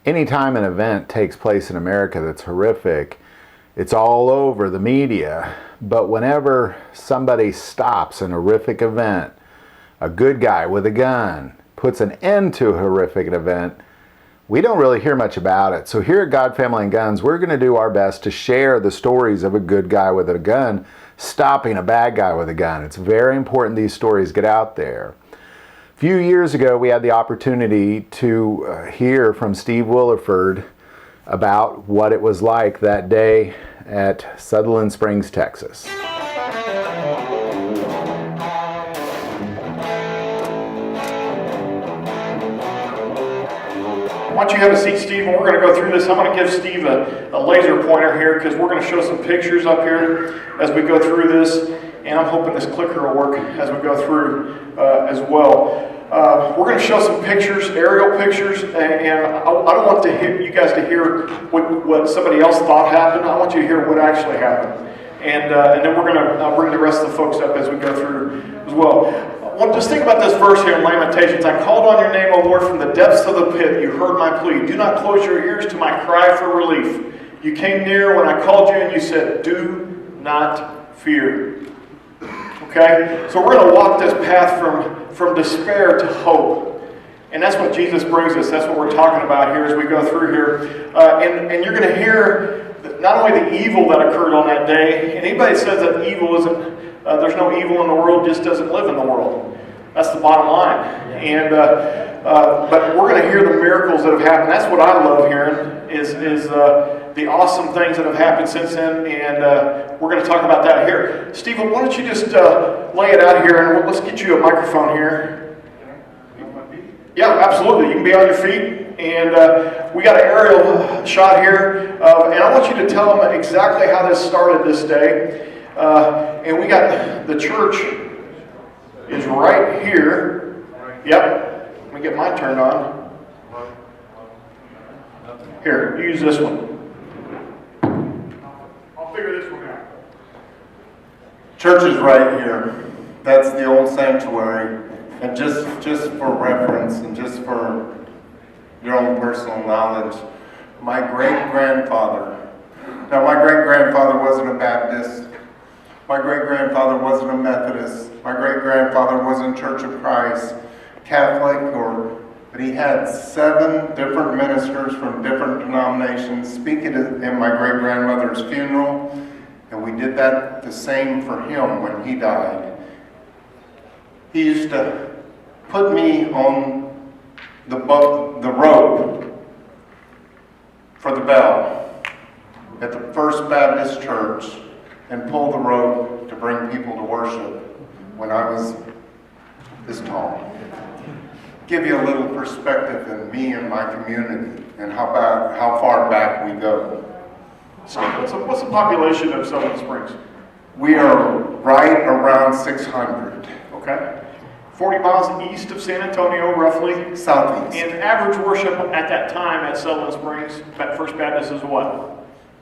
Anytime an event takes place in America that's horrific, it's all over the media. But whenever somebody stops an horrific event, a good guy with a gun puts an end to a horrific event, we don't really hear much about it. So here at God, Family, and Guns, we're going to do our best to share the stories of a good guy with a gun stopping a bad guy with a gun. It's very important these stories get out there. A few years ago, we had the opportunity to hear from Steve Williford about what it was like that day at Sutherland Springs, Texas. Why don't you have a seat, Steve, and we're going to go through this. I'm going to give Steve a laser pointer here because we're going to show some pictures up here as we go through this, and I'm hoping this clicker will work as we go through as well. We're going to show some pictures, aerial pictures, and I don't want you guys to hear what somebody else thought happened. I want you to hear what actually happened. And then we're going to bring the rest of the folks up as we go through as well. Well, just think about this verse here in Lamentations. I called on your name, O Lord, from the depths of the pit. You heard my plea. Do not close your ears to my cry for relief. You came near when I called you and you said, do not fear. Okay? So we're going to walk this path from despair to hope. And that's what Jesus brings us. That's what we're talking about here as we go through here. And you're going to hear not only the evil that occurred on that day, and anybody that says that evil isn't, there's no evil in the world, just doesn't live in the world. That's the bottom line. And but we're going to hear the miracles that have happened. That's what I love hearing is the awesome things that have happened since then. And we're going to talk about that here. Stephen, why don't you just lay it out here, and let's get you a microphone here. Yeah, absolutely. You can be on your feet. And we got an aerial shot here. And I want you to tell them exactly how this started this day. And we got the church is right here. Yep. Let me get mine turned on. Here, use this one. I'll figure this one out. Church is right here. That's the old sanctuary. And just for reference and just for your own personal knowledge, my great-grandfather, now my great-grandfather wasn't a Baptist. My great-grandfather wasn't a Methodist. My great-grandfather wasn't Church of Christ, Catholic, but he had 7 different ministers from different denominations speaking in my great-grandmother's funeral, and we did that the same for him when he died. He used to put me on the rope for the bell at the First Baptist Church and pull the rope to bring people to worship when I was this tall. Give you a little perspective in me and my community and how far back we go. So what's the population of Sutherland Springs? We are right around 600. Okay. 40 miles east of San Antonio, roughly. Southeast. And average worship at that time at Sutherland Springs, First Baptist, is what?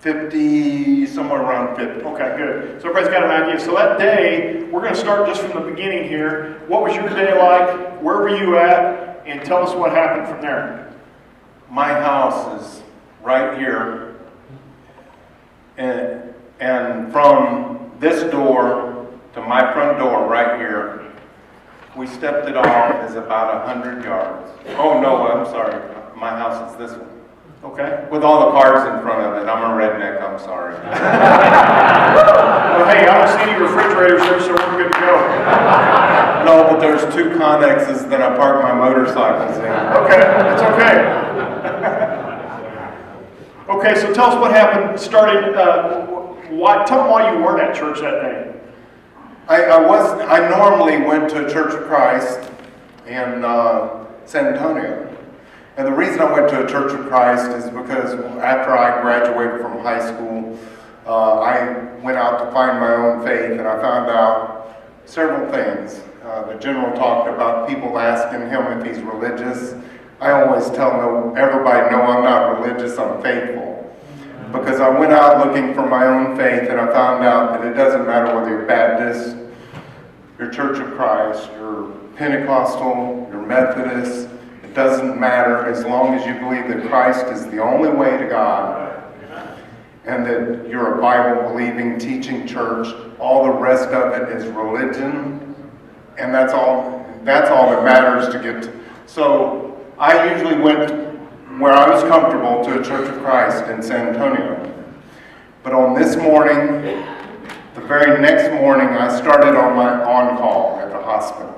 50, somewhere around 50. Okay, good. So everybody's got an idea. So that day, we're going to start just from the beginning here. What was your day like? Where were you at? And tell us what happened from there. My house is right here. And from this door to my front door right here, we stepped it off is about 100 yards. Oh, no, I'm sorry. My house is this one. Okay. With all the cars in front of it. I'm a redneck, I'm sorry. Well, hey, I don't see any refrigerators here, so we're good to go. No, but there's 2 connexes that I park my motorcycles in. Okay, that's okay. Okay, so tell us what happened starting, tell them why you weren't at church that day. I normally went to Church of Christ in San Antonio. And the reason I went to a Church of Christ is because after I graduated from high school, I went out to find my own faith, and I found out several things. The general talked about people asking him if he's religious. I always tell everybody, no, I'm not religious, I'm faithful. Because I went out looking for my own faith, and I found out that it doesn't matter whether you're Baptist, you're Church of Christ, you're Pentecostal, you're Methodist, it It doesn't matter as long as you believe that Christ is the only way to God and that you're a Bible-believing, teaching church. All the rest of it is religion, and that's all that matters to get to. So I usually went where I was comfortable to a Church of Christ in San Antonio. But on this morning, the very next morning, I started on my on-call at the hospital.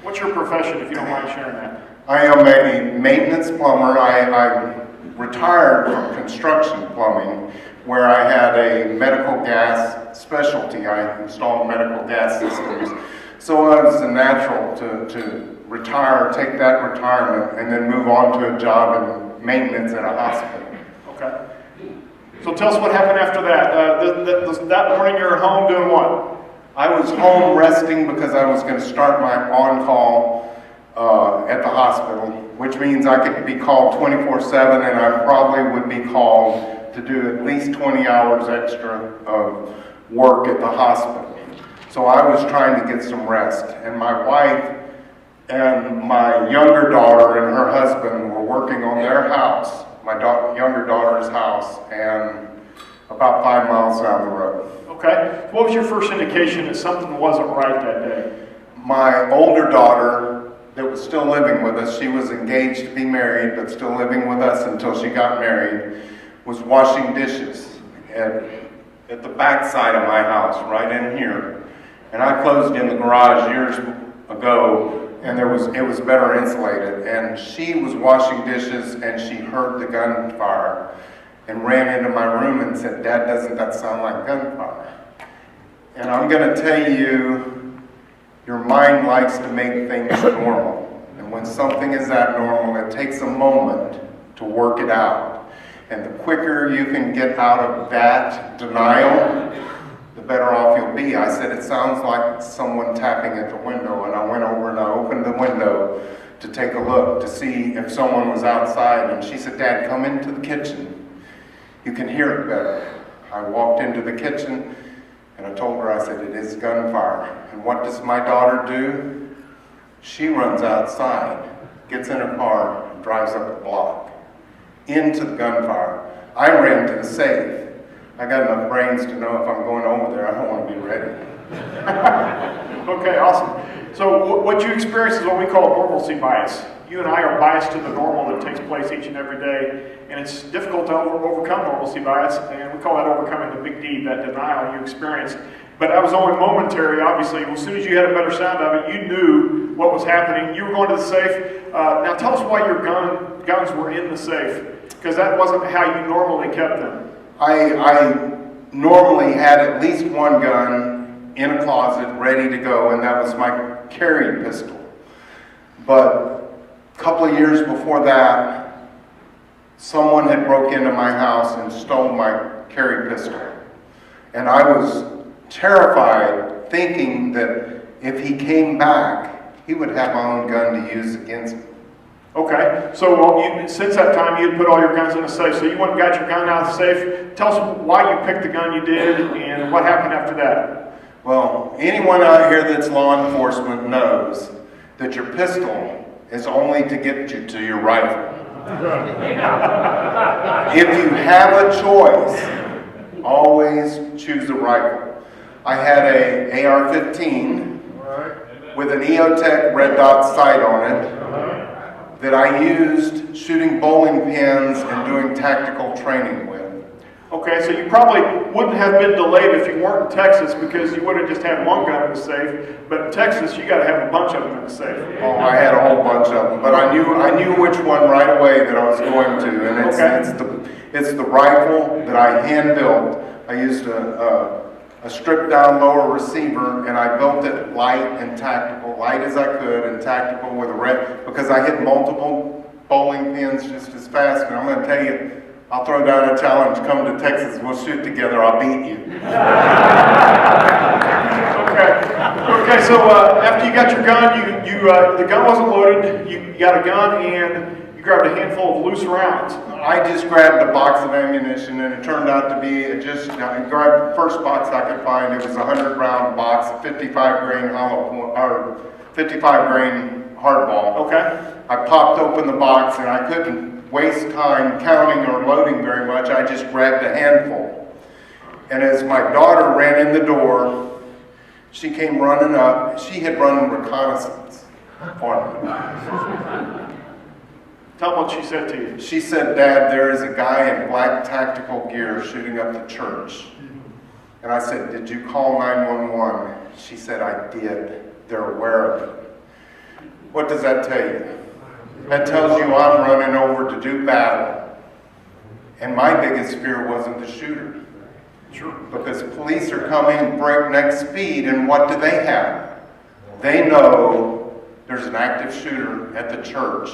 What's your profession, if you don't mind sharing that? I am a maintenance plumber. I retired from construction plumbing, where I had a medical gas specialty. I installed medical gas systems. So I was a natural to retire, take that retirement, and then move on to a job in maintenance at a hospital. Okay. So tell us what happened after that. That morning you were home doing what? I was home resting because I was going to start my on-call at the hospital, which means I could be called 24/7, and I probably would be called to do at least 20 hours extra of work at the hospital. So I was trying to get some rest, and my wife and my younger daughter and her husband were working on their house, my younger daughter's house, and about 5 miles down the road. Okay. What was your first indication that something wasn't right that day? My older daughter that was still living with us, she was engaged to be married, but still living with us until she got married, was washing dishes at the back side of my house, right in here. And I closed in the garage years ago, and it was better insulated. And she was washing dishes, and she heard the gunfire, and ran into my room and said, "Dad, doesn't that sound like gunfire?" And I'm going to tell you, your mind likes to make things normal. And when something is abnormal, it takes a moment to work it out. And the quicker you can get out of that denial, the better off you'll be. I said, "It sounds like someone tapping at the window." And I went over and I opened the window to take a look to see if someone was outside. And she said, "Dad, come into the kitchen. You can hear it better." I walked into the kitchen and I told her, I said, "It is gunfire." And what does my daughter do? She runs outside, gets in her car, and drives up the block into the gunfire. I ran to the safe. I got enough brains to know if I'm going over there, I don't want to be ready. Okay, awesome. So what you experience is what we call normalcy bias. You and I are biased to the normal that takes place each and every day, and it's difficult to overcome normalcy bias, and we call that overcoming the big D, that denial you experienced. But that was only momentary, obviously. As soon as you had a better sound of it, you knew what was happening. You were going to the safe. Now tell us why your guns were in the safe, because that wasn't how you normally kept them. I normally had at least one gun in a closet ready to go, and that was my carry pistol. But a couple of years before that, someone had broke into my house and stole my carry pistol. And I was terrified, thinking that if he came back, he would have my own gun to use against me. Okay, so since that time you had put all your guns in the safe, so you went and got your gun out of the safe. Tell us why you picked the gun you did and what happened after that. Well, anyone out here that's law enforcement knows that your pistol is only to get you to your rifle. If you have a choice, always choose a rifle. I had a AR-15 with an EOTech red dot sight on it that I used shooting bowling pins and doing tactical training with. Okay, so you probably wouldn't have been delayed if you weren't in Texas, because you would have just had one gun in the safe. But in Texas, you got to have a bunch of them in the safe. Oh, I had a whole bunch of them, but I knew which one right away that I was going to, and it's the rifle that I hand built. I used a stripped down lower receiver, and I built it light and tactical, light as I could and tactical with a red, because I hit multiple bowling pins just as fast. And I'm going to tell you, I'll throw down a challenge. Come to Texas, we'll shoot together. I'll beat you. Okay. So after you got your gun, the gun wasn't loaded. You got a gun and you grabbed a handful of loose rounds. I just grabbed a box of ammunition, and it turned out to be I grabbed the first box I could find. It was a 100-round box, a 55 grain 55 grain hardball. Okay. I popped open the box and I couldn't waste time counting or loading very much. I just grabbed a handful. And as my daughter ran in the door, she came running up. She had run reconnaissance for me. Tell them what she said to you. She said, "Dad, there is a guy in black tactical gear shooting up the church." And I said, "Did you call 911? She said, "I did. They're aware of it." What does that tell you? That tells you I'm running over to do battle. And my biggest fear wasn't the shooter. Sure. Because police are coming breakneck speed, and what do they have? They know there's an active shooter at the church.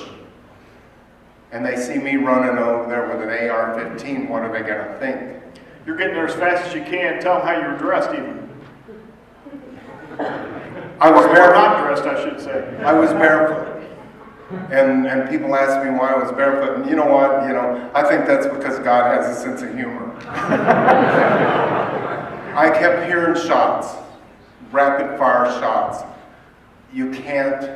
And they see me running over there with an AR-15, what are they going to think? You're getting there as fast as you can. Tell them how you were dressed even. I was Or barefoot. not dressed, I should say. I was barefoot. And people ask me why I was barefoot. And you know what? I think that's because God has a sense of humor. I kept hearing shots, rapid fire shots. You can't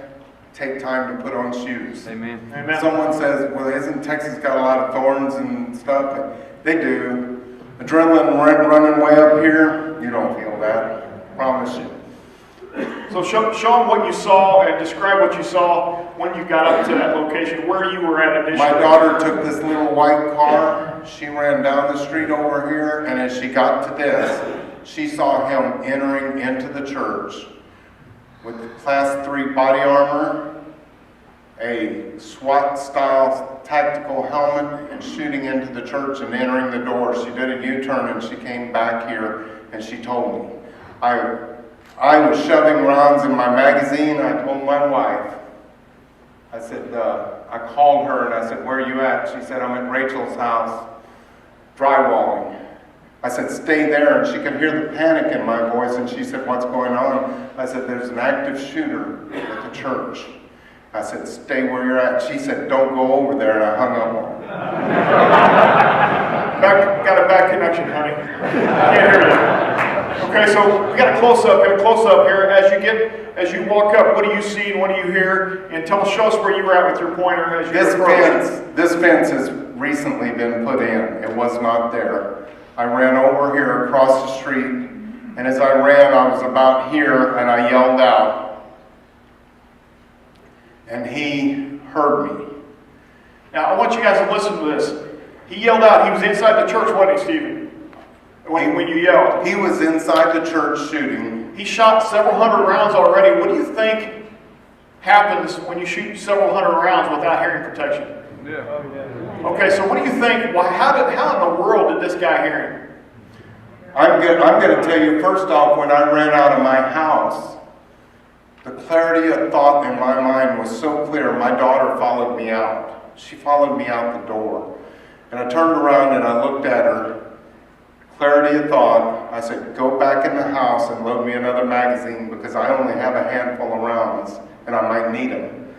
take time to put on shoes. Amen. Amen. Someone says, "Well, isn't Texas got a lot of thorns and stuff?" They do. Adrenaline running way up here, you don't feel that. Promise you. So show them what you saw and describe what you saw when you got up to that location, where you were at initially. My daughter took this little white car. She ran down the street over here, and as she got to this, she saw him entering into the church with Class 3 body armor, a SWAT-style tactical helmet, and shooting into the church and entering the door. She did a U-turn and she came back here and she told me. I was shoving rounds in my magazine. I told my wife. I said, I called her and I said, "Where are you at?" She said, "I'm at Rachel's house, drywalling." I said, "Stay there," and she could hear the panic in my voice, and she said, "What's going on?" I said, "There's an active shooter at the church." I said, "Stay where you're at." She said, "Don't go over there," and I hung up on her. Got a bad connection, honey. Can't hear you. Okay, so we got a close-up here. As you walk up, what do you see and what do you hear? And show us where you were at with your pointer as you approached. This fence has recently been put in. It was not there. I ran over here across the street, and as I ran, I was about here, and I yelled out. And he heard me. Now, I want you guys to listen to this. He yelled out. He was inside the church, wasn't he, Stephen? When you yelled. He was inside the church shooting. He shot several hundred rounds already. What do you think happens when you shoot several hundred rounds without hearing protection? Yeah. Okay, so what do you think? Well, how in the world did this guy hear him? I'm going to tell you, first off, when I ran out of my house, the clarity of thought in my mind was so clear. My daughter followed me out. She followed me out the door. And I turned around and I looked at her. Clarity of thought. I said, "Go back in the house and load me another magazine because I only have a handful of rounds and I might need them."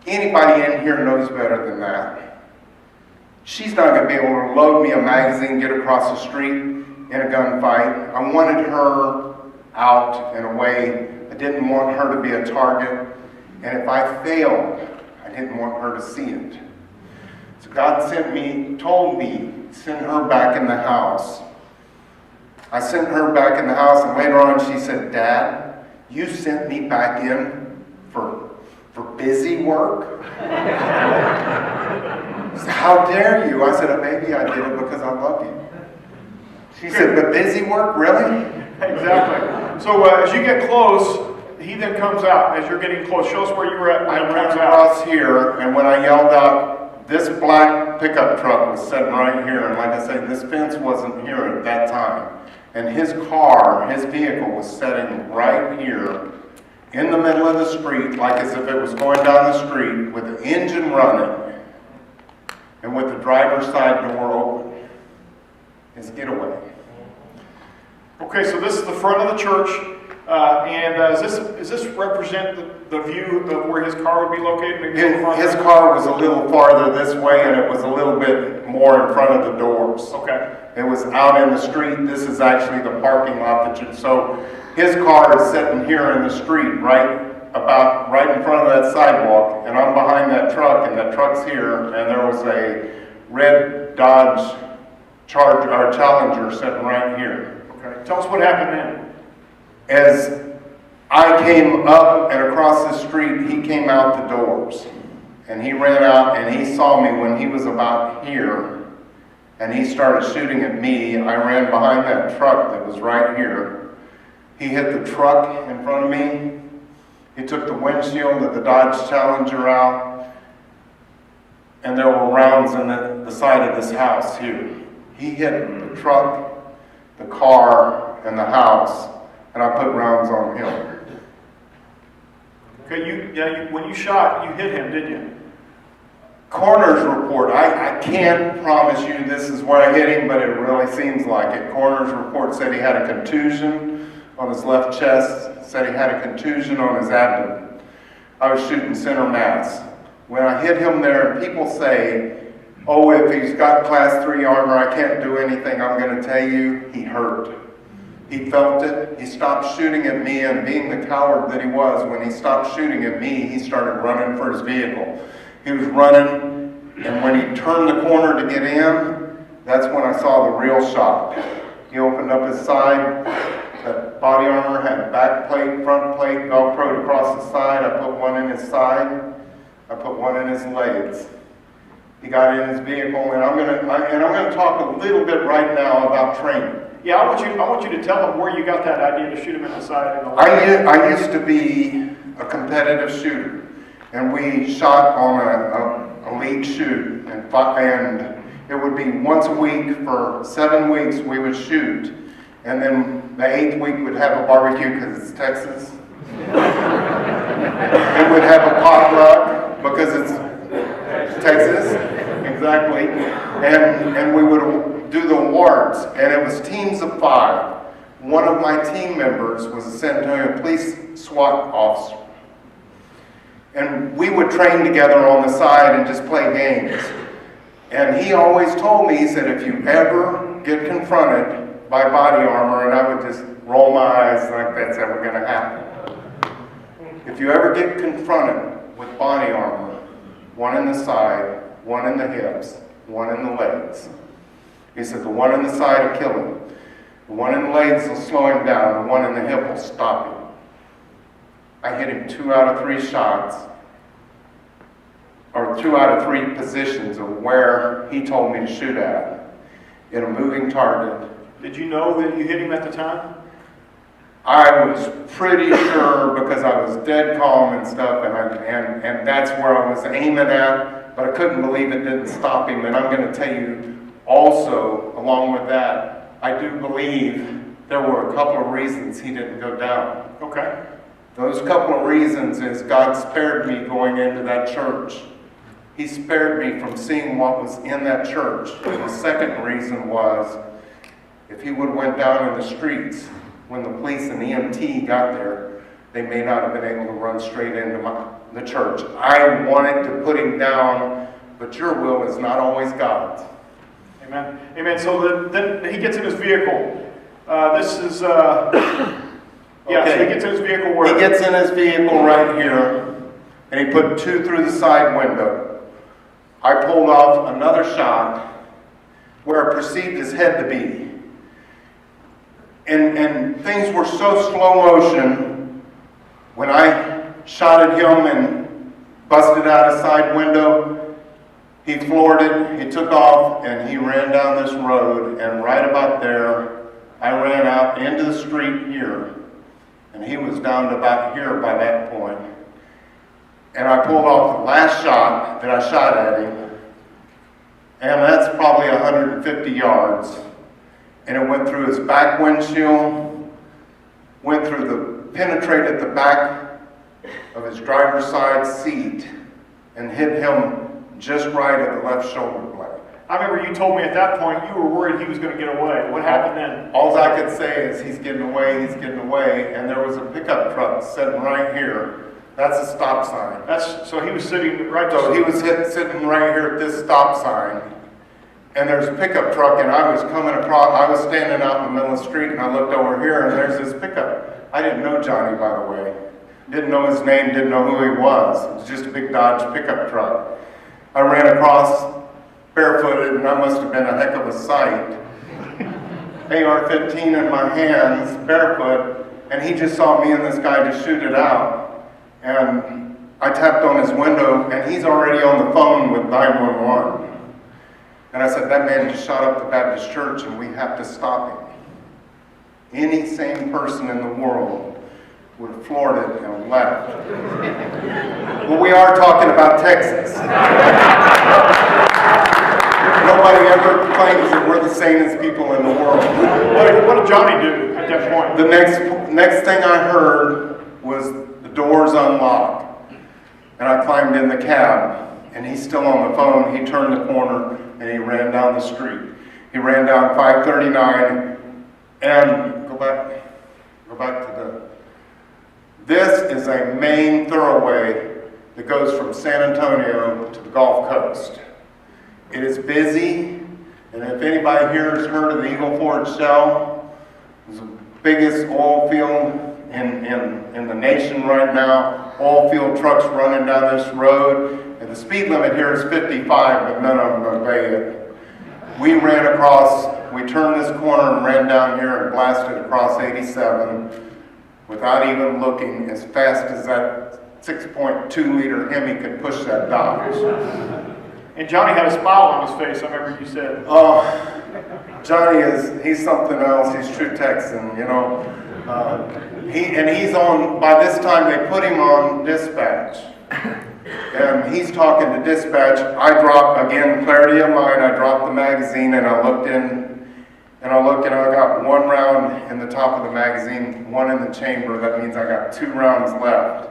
Anybody in here knows better than that. She's not going to be able to load me a magazine, get across the street in a gunfight. I wanted her out in a way. I didn't want her to be a target. And if I failed, I didn't want her to see it. So God told me, send her back in the house. I sent her back in the house, and later on she said, "Dad, you sent me back in for busy work?" She said, "How dare you?" I said, "Maybe I did it because I love you." She said, "But busy work, really?" Exactly. So as you get close, he then comes out. As you're getting close, show us where you were at when I he ran comes out. across here, and when I yelled out, this black pickup truck was sitting right here, and like I said, this fence wasn't here at that time. And his vehicle was sitting right here in the middle of the street, like as if it was going down the street with the engine running and with the driver's side door open. His getaway. Okay, so this is the front of the church, does this represent the view of where his car would be located? Maybe in the front His there? car was a little farther this way, and it was a little bit more in front of the doors. Okay. It was out in the street. This is actually the parking lot so his car is sitting here in the street, right about right in front of that sidewalk, and I'm behind that truck, and that truck's here, and there was a red Dodge Charger or Challenger sitting right here. Okay. Tell us what happened then. As I came up and across the street, he came out the doors. And he ran out and he saw me when he was about here. And he started shooting at me. I ran behind that truck that was right here. He hit the truck in front of me. He took the windshield of the Dodge Challenger out. And there were rounds in the side of this house here. He hit the truck, the car, and the house. And I put rounds on him. Okay, when you shot, you hit him, didn't you? Coroner's report, I can't promise you this is where I hit him, but it really seems like it. Coroner's report said he had a contusion on his left chest, said he had a contusion on his abdomen. I was shooting center mass. When I hit him there, people say, oh, if he's got class 3 armor, I can't do anything. I'm going to tell you, he hurt. He felt it. He stopped shooting at me, and being the coward that he was, when he stopped shooting at me, he started running for his vehicle. He was running, and when he turned the corner to get in, that's when I saw the real shot. He opened up his side. The body armor had back plate, front plate, Velcroed across the side. I put one in his side. I put one in his legs. He got in his vehicle, and I'm gonna talk a little bit right now about training. Yeah, I want you to tell them where you got that idea to shoot him in the side and the leg. I used to be a competitive shooter, and we shot on a league shoot, and it would be once a week for 7 weeks we would shoot, and then the 8th week we'd have a barbecue because it's Texas. It would have a potluck because it's Texas, exactly, and we would do the awards, and it was teams of 5. One of my team members was a San Antonio police SWAT officer. And we would train together on the side and just play games. And he always told me, he said, if you ever get confronted by body armor, and I would just roll my eyes like that's ever going to happen. If you ever get confronted with body armor, one in the side, one in the hips, one in the legs. He said, the one in the side will kill him. The one in the legs will slow him down. The one in the hip will stop him. I hit him 2 out of 3 shots, or 2 out of 3 positions of where he told me to shoot at, in a moving target. Did you know that you hit him at the time? I was pretty sure because I was dead calm and stuff, and that's where I was aiming at, but I couldn't believe it didn't stop him. And I'm going to tell you also, along with that, I do believe there were a couple of reasons he didn't go down. Okay. Those couple of reasons is God spared me going into that church. He spared me from seeing what was in that church. And the second reason was, if he would have went down in the streets, when the police and EMT got there, they may not have been able to run straight into the church. I wanted to put him down, but your will is not always God's. Amen. Amen. So then he gets in his vehicle. Yeah, Okay. so he gets in his vehicle where? He gets in his vehicle right here, and he put 2 through the side window. I pulled off another shot where I perceived his head to be. And things were so slow motion, when I shot at him and busted out a side window, he floored it, he took off, and he ran down this road, and right about there, I ran out into the street here. And he was down to about here by that point. And I pulled off the last shot that I shot at him. And that's probably 150 yards. And it went through his back windshield, penetrated the back of his driver's side seat, and hit him just right at the left shoulder blade. I remember you told me at that point you were worried he was going to get away. What happened then? All I could say is he's getting away, and there was a pickup truck sitting right here. That's a stop sign. So he was sitting right So he was sitting right here at this stop sign, and there's a pickup truck, and I was coming across, I was standing out in the middle of the street, and I looked over here, and there's this pickup. I didn't know Johnny, by the way, Didn't know his name, didn't know who he was. It was just a big Dodge pickup truck. I ran across barefooted, and that must have been a heck of a sight. AR-15 in my hands, barefoot, and he just saw me and this guy just shoot it out. And I tapped on his window, and he's already on the phone with 911. And I said, that man just shot up the Baptist church, and we have to stop him. Any sane person in the world would have floored it and left. Well, we are talking about Texas. Nobody ever claims that we're the sanest people in the world. What did Johnny do at that point? The next thing I heard was the doors unlocked. And I climbed in the cab, and he's still on the phone. He turned the corner, and he ran down the street. He ran down 539, and go back to this is a main thoroughway that goes from San Antonio to the Gulf Coast. It is busy, and if anybody here has heard of the Eagle Ford Shell, it's the biggest oil field in the nation right now. Oil field trucks running down this road, and the speed limit here is 55, but none of them obey it. We ran across, we turned this corner and ran down here and blasted across 87 without even looking, as fast as that 6.2 liter Hemi could push that Dodge. And Johnny had a smile on his face, I remember you said. Oh, Johnny he's something else. He's true Texan, you know. He's on, by this time they put him on dispatch. And he's talking to dispatch. I dropped, again, clarity of mind, I dropped the magazine and I looked in, and I got one round in the top of the magazine, one in the chamber. That means I got 2 rounds left.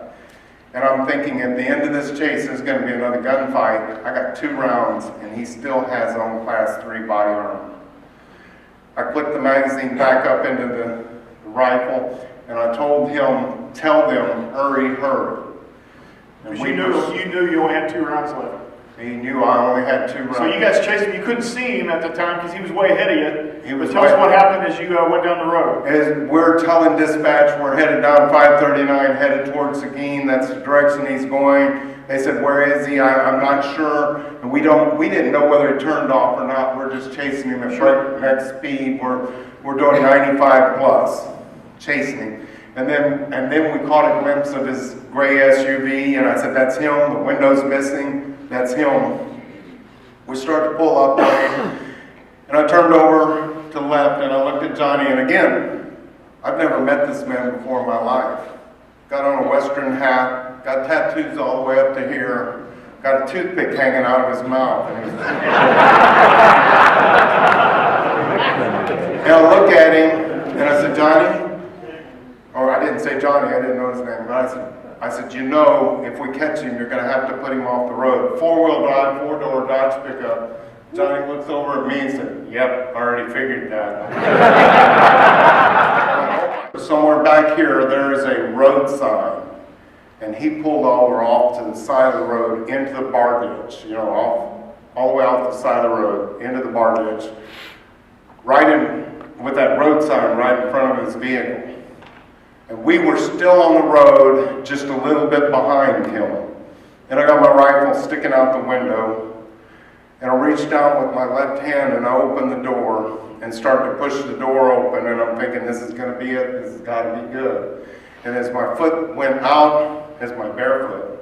And I'm thinking at the end of this chase, there's going to be another gunfight. I got 2 rounds, and he still has on class 3 body armor. I clicked the magazine back up into the rifle, and I told him, tell them, hurry, hurry. Because you knew you only had 2 rounds left. He knew I only had 2 rounds. So you guys chased him. You couldn't see him at the time because he was way ahead of you. But tell us what happened as you went down the road. As we're telling dispatch, we're headed down 539, headed towards Seguin. That's the direction he's going. They said, where is he? I'm not sure. And we didn't know whether he turned off or not. We're just chasing him at breakneck speed. We're doing 95 plus, chasing him. And then we caught a glimpse of his gray SUV, and I said, that's him. The window's missing. That's him. We start to pull up on him, and I turned over to the left, and I looked at Johnny, and again, I've never met this man before in my life. Got on a Western hat, got tattoos all the way up to here, got a toothpick hanging out of his mouth. And I look at him, and I said, Johnny, or I didn't say Johnny, I didn't know his name, but I said, you know, if we catch him, you're going to have to put him off the road. 4-wheel drive, 4-door Dodge pickup. Johnny looks over at me and said, yep, I already figured that. Somewhere back here, there is a road sign. And he pulled over off to the side of the road into the bar ditch, you know, all the way off the side of the road into the bar ditch, right in, with that road sign right in front of his vehicle. And we were still on the road, just a little bit behind him. And I got my rifle sticking out the window, and I reached down with my left hand and I opened the door and started to push the door open, and I'm thinking, this is going to be it, this has got to be good. And as my foot went out, as my bare foot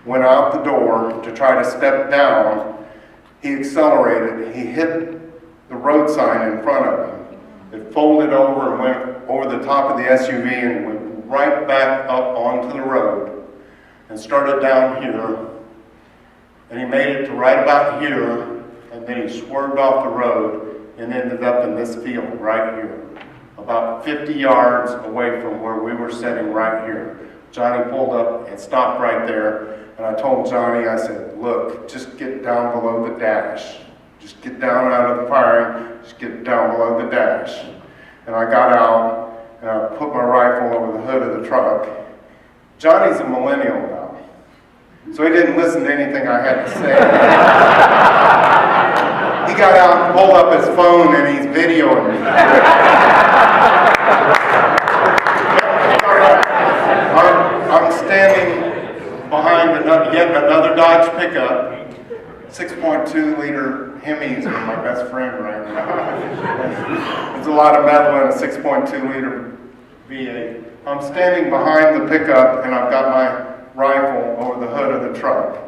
went out the door to try to step down, he accelerated, he hit the road sign in front of him. It folded over and went over the top of the SUV and went right back up onto the road and started down here. And he made it to right about here, and then he swerved off the road and ended up in this field right here, about 50 yards away from where we were sitting right here. Johnny pulled up and stopped right there, and I told Johnny, I said, look, just get down below the dash. Just get down out of the firing, just get down below the dash. And I got out, and I put my rifle over the hood of the truck. Johnny's a millennial now, so he didn't listen to anything I had to say. He got out and pulled up his phone, and he's videoing me. I'm yet another Dodge pickup. 6.2 liter Hemis are my best friend right now. There's a lot of metal in a 6.2 liter V8. I'm standing behind the pickup and I've got my rifle over the hood of the truck.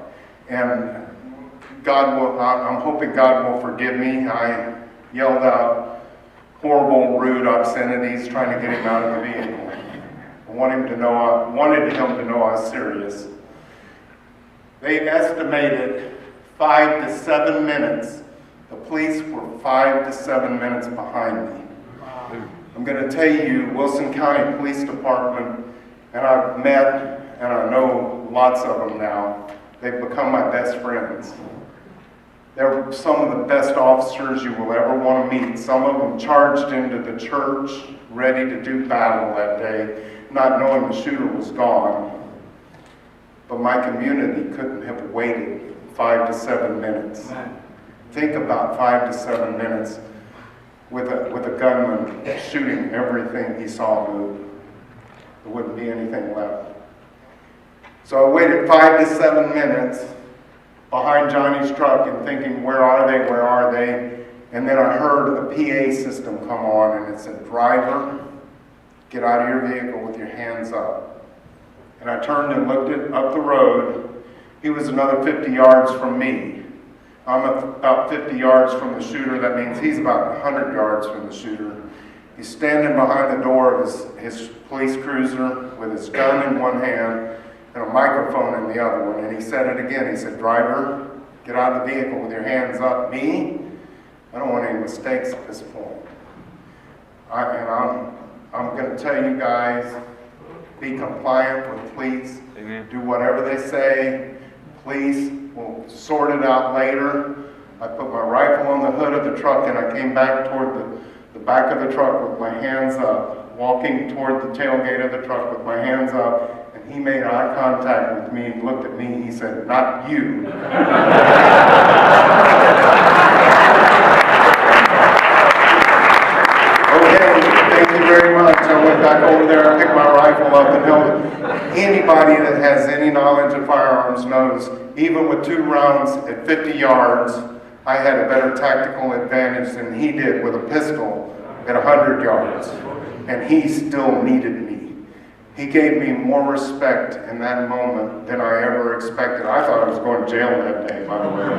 And I'm hoping God will forgive me. I yelled out horrible, rude obscenities trying to get him out of the vehicle. I wanted him to know I was serious. They estimated 5 to 7 minutes. The police were 5 to 7 minutes behind me. I'm going to tell you, Wilson County Police Department, and I've met, and I know lots of them now, they've become my best friends. They're some of the best officers you will ever want to meet. Some of them charged into the church, ready to do battle that day, not knowing the shooter was gone. But my community couldn't have waited 5 to 7 minutes. Think about 5 to 7 minutes with a gunman shooting everything he saw move. There wouldn't be anything left. So I waited 5 to 7 minutes behind Johnny's truck and thinking, where are they, where are they? And then I heard the PA system come on and it said, driver, get out of your vehicle with your hands up. And I turned and looked up the road. He was another 50 yards from me. I'm about 50 yards from the shooter. That means he's about 100 yards from the shooter. He's standing behind the door of his police cruiser with his gun in one hand and a microphone in the other one. And he said it again. He said, driver, get out of the vehicle with your hands up. Me? I don't want any mistakes at this point. I'm going to tell you guys, be compliant with police. Amen. Do whatever they say. Police will sort it out later. I put my rifle on the hood of the truck and I came back toward the back of the truck with my hands up, walking toward the tailgate of the truck with my hands up, and he made eye contact with me and looked at me. He said, not you. Okay, thank you very much. I went back over there, I picked my rifle up and held it. Anybody that has any knowledge of firearms knows, even with 2 rounds at 50 yards, I had a better tactical advantage than he did with a pistol at 100 yards. And he still needed me. He gave me more respect in that moment than I ever expected. I thought I was going to jail that day, by the way.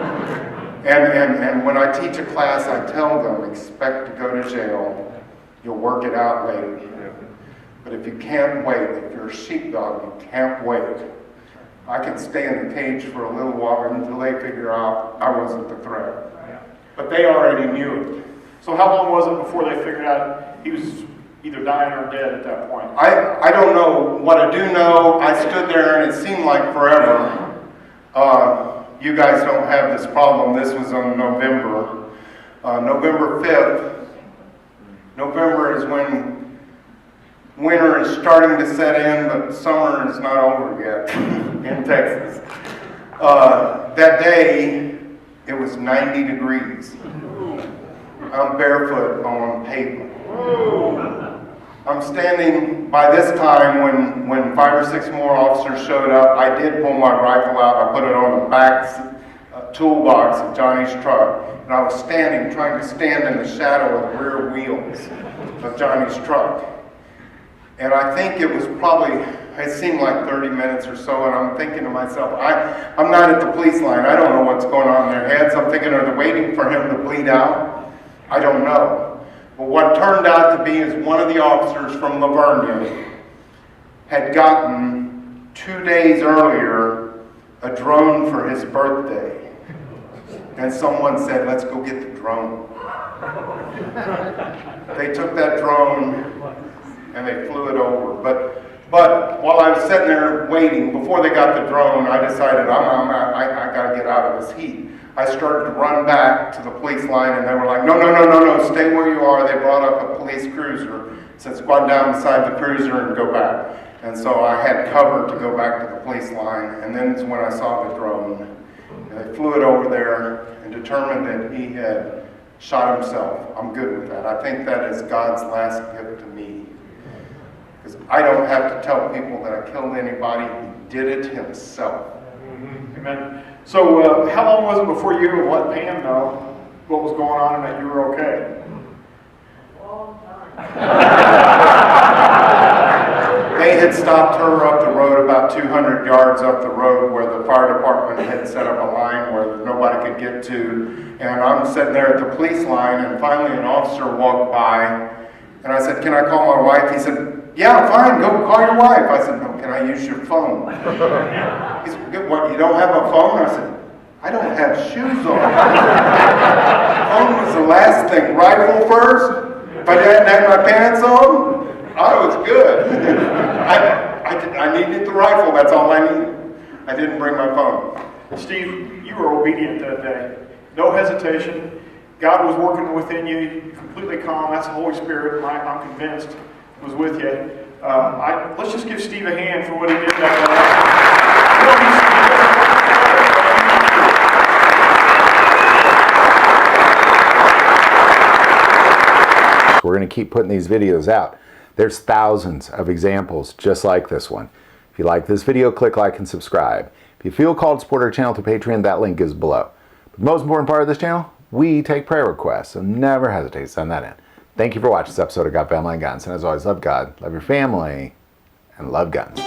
And when I teach a class, I tell them, expect to go to jail. You'll work it out later. But if you can't wait, if you're a sheepdog, you can't wait. I can stay in the cage for a little while until they figure out I wasn't the threat. But they already knew it. So how long was it before they figured out he was either dying or dead at that point? I don't know. What I do know, I stood there and it seemed like forever. You guys don't have this problem. This was on November 5th. November is when winter is starting to set in, but summer is not over yet in Texas. That day, it was 90 degrees. I'm barefoot on pavement. I'm standing, by this time, when 5 or 6 more officers showed up, I did pull my rifle out. I put it on the back toolbox of Johnny's truck. And I was standing, trying to stand in the shadow of the rear wheels of Johnny's truck. And I think it was probably, it seemed like 30 minutes or so, and I'm thinking to myself, I'm not at the police line. I don't know what's going on in their heads. I'm thinking, are they waiting for him to bleed out? I don't know. But what turned out to be is one of the officers from Lavernia had gotten 2 days earlier a drone for his birthday. And someone said, let's go get the drone. They took that drone and they flew it over. But while I was sitting there waiting, before they got the drone, I decided I got to get out of this heat. I started to run back to the police line, and they were like, no, stay where you are. They brought up a police cruiser, said squat down beside the cruiser and go back. And so I had cover to go back to the police line, and then it's when I saw the drone. And they flew it over there and determined that he had shot himself. I'm good with that. I think that is God's last gift to me. Because I don't have to tell people that I killed anybody. He did it himself. Amen. So, how long was it before you even let Pam know what was going on and that you were okay? They had stopped her up the road about 200 yards up the road where the fire department had set up a line where nobody could get to. And I'm sitting there at the police line, and finally an officer walked by, and I said, "Can I call my wife?" He said, "Yeah, fine, go call your wife." I said, "No, can I use your phone?" He said, "What, you don't have a phone?" I said, "I don't have shoes on." Phone was the last thing. Rifle first. If I didn't have my pants on, I was good. I needed the rifle, that's all I needed. I didn't bring my phone. Steve, you were obedient that day. No hesitation. God was working within you, completely calm. That's the Holy Spirit, I'm convinced, was with you. Let's just give Steve a hand for what he did that day. We're going to keep putting these videos out. There's thousands of examples just like this one. If you like this video, click like and subscribe. If you feel called to support our channel through Patreon, that link is below. But the most important part of this channel, we take prayer requests, so never hesitate to send that in. Thank you for watching this episode of God, Family, and Guns. And as always, love God, love your family, and love guns.